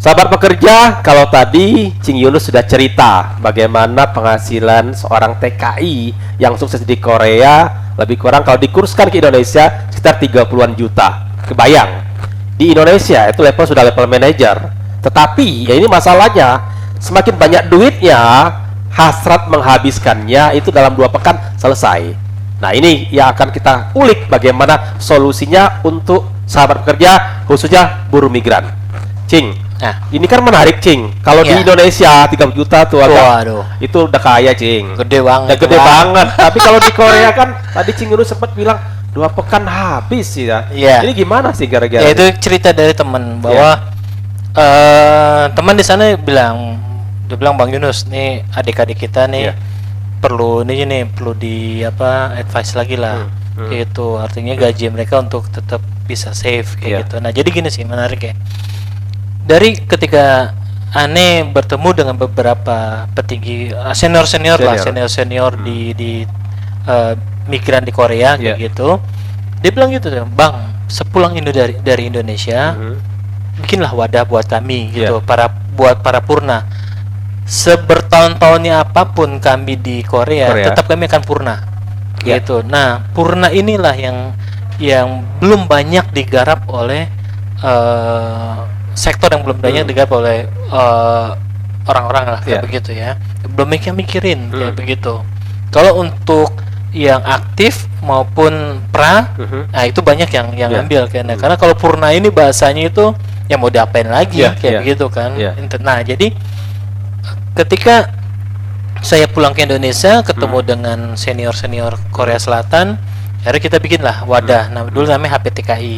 Sahabat pekerja, kalau tadi Cing Yunus sudah cerita bagaimana penghasilan seorang TKI yang sukses di Korea, lebih kurang kalau dikurskan ke Indonesia sekitar 30-an juta. Kebayang, di Indonesia itu level sudah level manager. Tetapi ya ini masalahnya, semakin banyak duitnya, hasrat menghabiskannya itu dalam 2 pekan selesai. Nah ini yang akan kita ulik bagaimana solusinya untuk sahabat pekerja, khususnya buruh migran. Cing, Nah, ini kan menarik, Cing. Kalau di Indonesia 30 juta tuh waduh, itu udah kaya, Cing. gede banget. Udah gede banget. Tapi kalau di Korea kan tadi Cing dulu sempat bilang 2 pekan habis sih ya. Iya. Ini gimana sih gara-gara? Ya itu cerita dari teman bahwa teman di sana bilang, dia bilang Bang Yunus, nih adik-adik kita nih perlu perlu di advice lagi lah. Itu artinya gaji mereka untuk tetap bisa save kayak gitu. Nah, jadi gini sih menarik ya. Dari ketika Ane bertemu dengan beberapa petinggi senior di migran di Korea kayak gitu, dia bilang gitu, Bang, sepulang dari Indonesia, bikinlah wadah buat kami gitu, buat para purna. Sebertahun-tahunnya apapun kami di Korea, tetap kami akan purna gitu. Nah, purna inilah yang belum banyak digarap oleh sektor yang belum banyak digarap oleh orang-orang lah kayak begitu ya, belum mikirin kayak begitu. Kalau untuk yang aktif maupun pra, nah itu banyak yang ambil kayaknya. Karena kalau purna ini bahasanya itu ya mau diapain lagi kayak begitu kan. Nah, jadi ketika saya pulang ke Indonesia ketemu dengan senior Korea Selatan, akhirnya kita bikinlah wadah. Nah, dulu namanya HPTKI.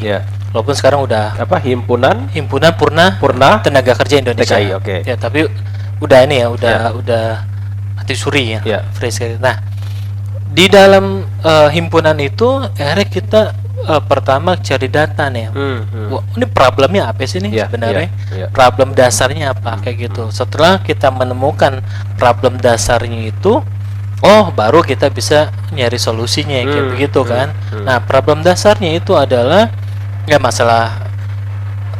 Walaupun sekarang udah himpunan purna tenaga kerja Indonesia. TKI, ya, tapi udah ini ya, udah mati suri ya, fresh. Nah, di dalam himpunan itu akhirnya kita pertama cari data nih. Wah, ini problemnya apa sih nih sebenarnya? Problem dasarnya apa kayak gitu. Setelah kita menemukan problem dasarnya itu, baru kita bisa nyari solusinya kayak begitu kan. Nah, problem dasarnya itu adalah ya masalah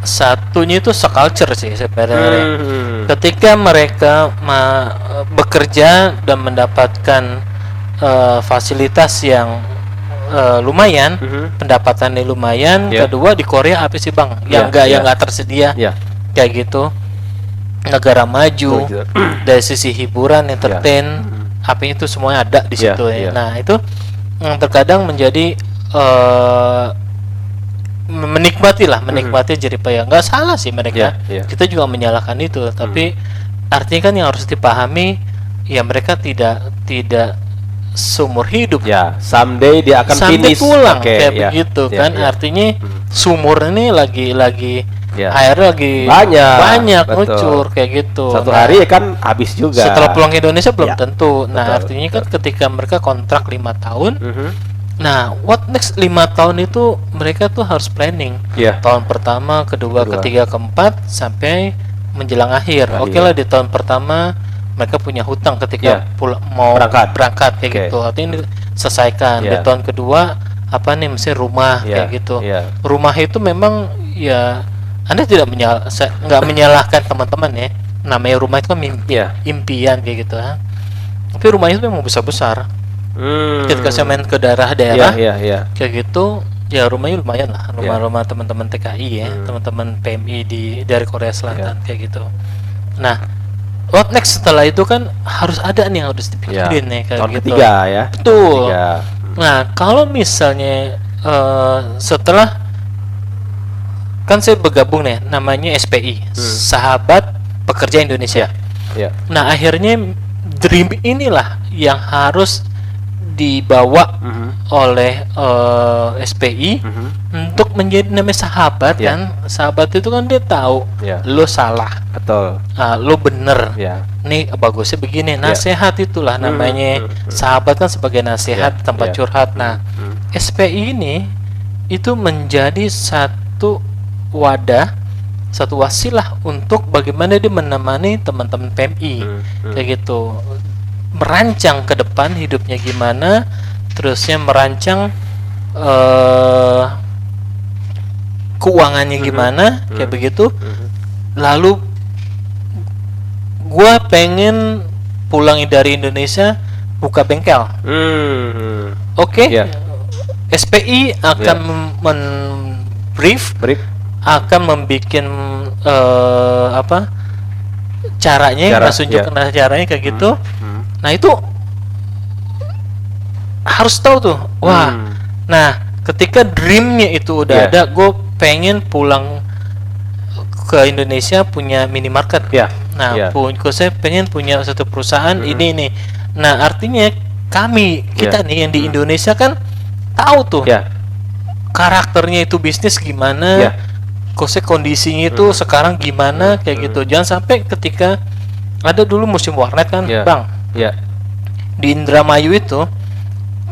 satunya itu culture sih sebenarnya. Ketika mereka bekerja dan mendapatkan fasilitas yang lumayan, pendapatannya lumayan. Kedua, di Korea apa sih Bang yang nggak tersedia kayak gitu. Negara maju dari sisi hiburan, entertain, apa itu semuanya ada di situ ya. Nah, itu yang terkadang menjadi menikmati jerih payah. Nggak salah sih mereka. Kita juga menyalahkan itu, tapi artinya kan yang harus dipahami ya, mereka tidak seumur hidup. Someday dia akan finish pulang kayak begitu kan. Artinya sumur ini lagi airnya lagi banyak ngucur kayak gitu. Satu hari kan habis juga. Setelah pulang ke Indonesia belum tentu. Nah, artinya kan ketika mereka kontrak 5 tahun, nah, what next 5 tahun itu mereka tuh harus planning. Tahun pertama, kedua, ketiga, keempat sampai menjelang akhir. Oke lah, di tahun pertama mereka punya hutang ketika mau berangkat kayak gitu. Artinya selesaikan. Di tahun kedua mesti rumah kayak gitu. Rumah itu memang ya, Anda tidak nggak menyalahkan teman-teman ya. Namanya rumah itu kan impian kayak gitu kan. Tapi rumah itu memang besar-besar. Ketika saya main ke daerah kayak gitu, ya rumahnya lumayan lah, rumah-rumah teman-teman TKI ya, teman-teman PMI dari Korea Selatan kayak gitu. Nah, what next setelah itu kan harus ada nih yang harus dipikirin nih kayak tahun gitu. ketiga ya. Betul. Nah, kalau misalnya setelah kan saya bergabung nih, namanya SPI, Sahabat Pekerja Indonesia. Nah, akhirnya dream inilah yang harus dibawa oleh SPI untuk menjadi namanya sahabat kan. Sahabat itu kan dia tahu lo salah, betul, lo bener, nih bagusnya begini. Nasihat itulah namanya. Sahabat kan sebagai nasihat, tempat curhat. Nah, SPI ini itu menjadi satu wadah, satu wasilah untuk bagaimana dia menemani teman-teman PMI kayak gitu. merancang ke depan hidupnya gimana, terusnya merancang keuangannya gimana, kayak begitu. Lalu gua pengen pulang dari Indonesia buka bengkel. Oke. SPI akan brief akan membuat caranya, tunjukkan caranya kayak gitu. Nah itu harus tahu tuh. Wah. Nah ketika dreamnya itu udah ada, gue pengen pulang ke Indonesia punya minimarket. Nah saya pengen punya satu perusahaan ini. Nah artinya kita nih yang di Indonesia kan tahu tuh karakternya itu bisnis gimana, kondisinya itu sekarang gimana, kayak gitu. Jangan sampai ketika ada dulu musim warnet kan, Bang, di Indramayu itu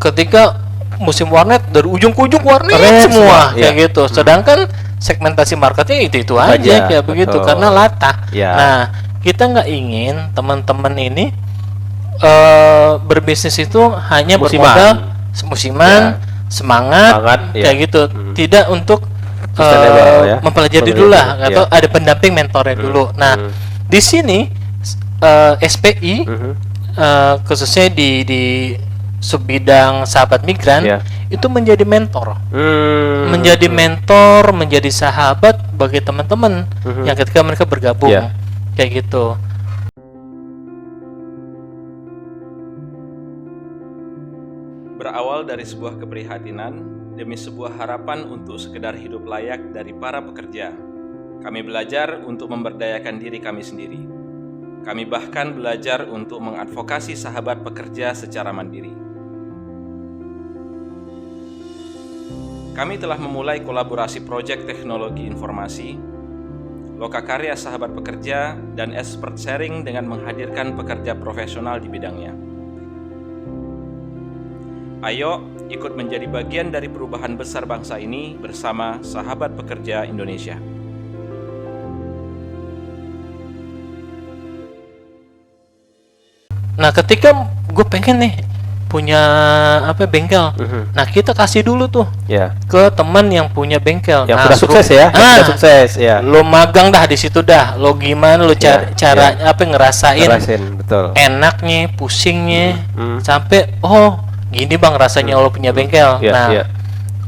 ketika musim warnet dari ujung ke ujung warnet semua kayak gitu. Sedangkan segmentasi marketnya itu aja kayak begitu karena latah. Nah kita nggak ingin teman-teman ini berbisnis itu hanya bermodal musiman, semangat kayak gitu, tidak untuk mempelajari dulu lah, atau ada pendamping mentornya dulu. Nah di sini SPI khususnya di subbidang sahabat migran itu menjadi mentor, menjadi sahabat bagi teman-teman yang ketika mereka bergabung kayak gitu. Berawal dari sebuah keprihatinan demi sebuah harapan untuk sekedar hidup layak dari para pekerja, kami belajar untuk memberdayakan diri kami sendiri. Kami bahkan belajar untuk mengadvokasi sahabat pekerja secara mandiri. Kami telah memulai kolaborasi proyek teknologi informasi, lokakarya sahabat pekerja, dan expert sharing dengan menghadirkan pekerja profesional di bidangnya. Ayo ikut menjadi bagian dari perubahan besar bangsa ini bersama Sahabat Pekerja Indonesia. Nah ketika gue pengen nih punya bengkel, nah kita kasih dulu tuh ke teman yang punya bengkel, yang sudah sukses sudah sukses lo magang dah di situ dah, lo gimana lo cara ngerasain betul enaknya, pusingnya, sampai gini bang rasanya lo punya bengkel.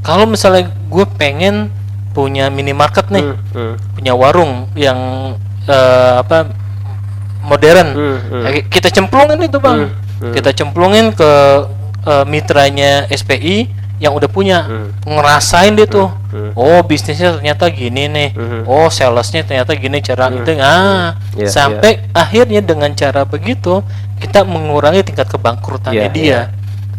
Kalau misalnya gue pengen punya minimarket nih, punya warung yang modern, kita cemplungin itu bang, kita cemplungin ke mitranya SPI yang udah punya, ngerasain dia tuh, bisnisnya ternyata gini nih, salesnya ternyata gini cara itu, sampai akhirnya dengan cara begitu kita mengurangi tingkat kebangkrutannya dia.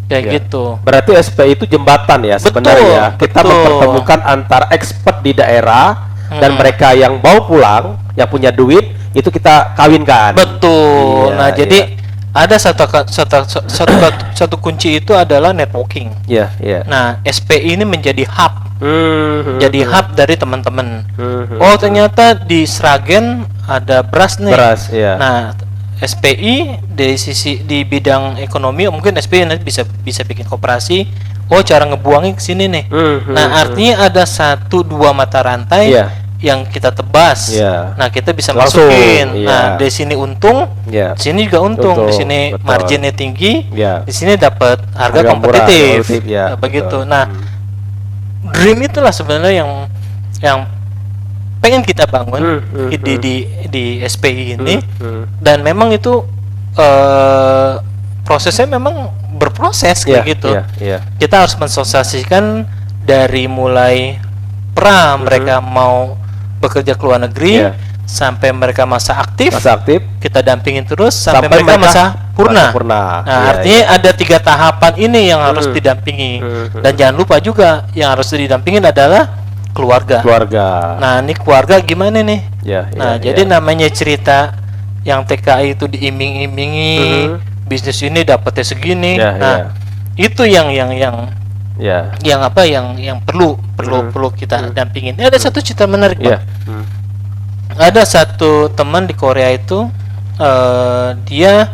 Kayak gitu. Berarti SPI itu jembatan ya sebenarnya. Kita mempertemukan antara expert di daerah dan mereka yang mau pulang, yang punya duit, itu kita kawinkan. Betul. Jadi ada satu kunci itu adalah networking. Nah, SPI ini menjadi hub. Jadi hub dari teman-teman. Ternyata di Sragen ada beras nih. Nah, SPI dari sisi di bidang ekonomi mungkin SPI nanti bisa bikin koperasi. Cara ngebuangin ke sini nih. Nah artinya ada 1-2 mata rantai yang kita tebas. Nah kita bisa masukin. Nah di sini untung, di sini juga untung. Di sini marginnya tinggi, di sini dapat harga kompetitif. Begitu. Nah dream itulah sebenarnya yang pengen kita bangun di SPI ini, dan memang itu prosesnya memang berproses kayak gitu. Kita harus mensosialisasikan dari mulai mereka mau bekerja ke luar negeri sampai mereka masa aktif, kita dampingin terus sampai mereka masa purna. Nah artinya ada 3 tahapan ini yang harus didampingi, dan jangan lupa juga yang harus didampingin adalah keluarga. Nah ini keluarga gimana nih? Jadi namanya cerita yang TKI itu diiming-imingi, bisnis ini dapatnya segini. Itu yang perlu kita dampingin. Ada satu cerita menarik, Pak. Ada satu teman di Korea itu, dia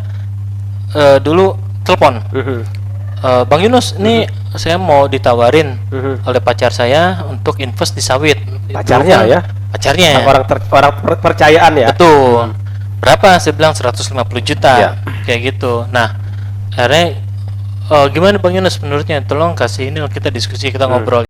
dulu telepon. Bang Yunus, ini saya mau ditawarin oleh pacar saya untuk invest di sawit. Pacarnya Dulu kan, ya? Pacarnya. Orang percayaan ya? Betul. Berapa? Saya bilang 150 juta. Ya. Kayak gitu. Nah, akhirnya gimana Bang Yunus menurutnya? Tolong kasih ini, kita diskusi, kita ngobrol.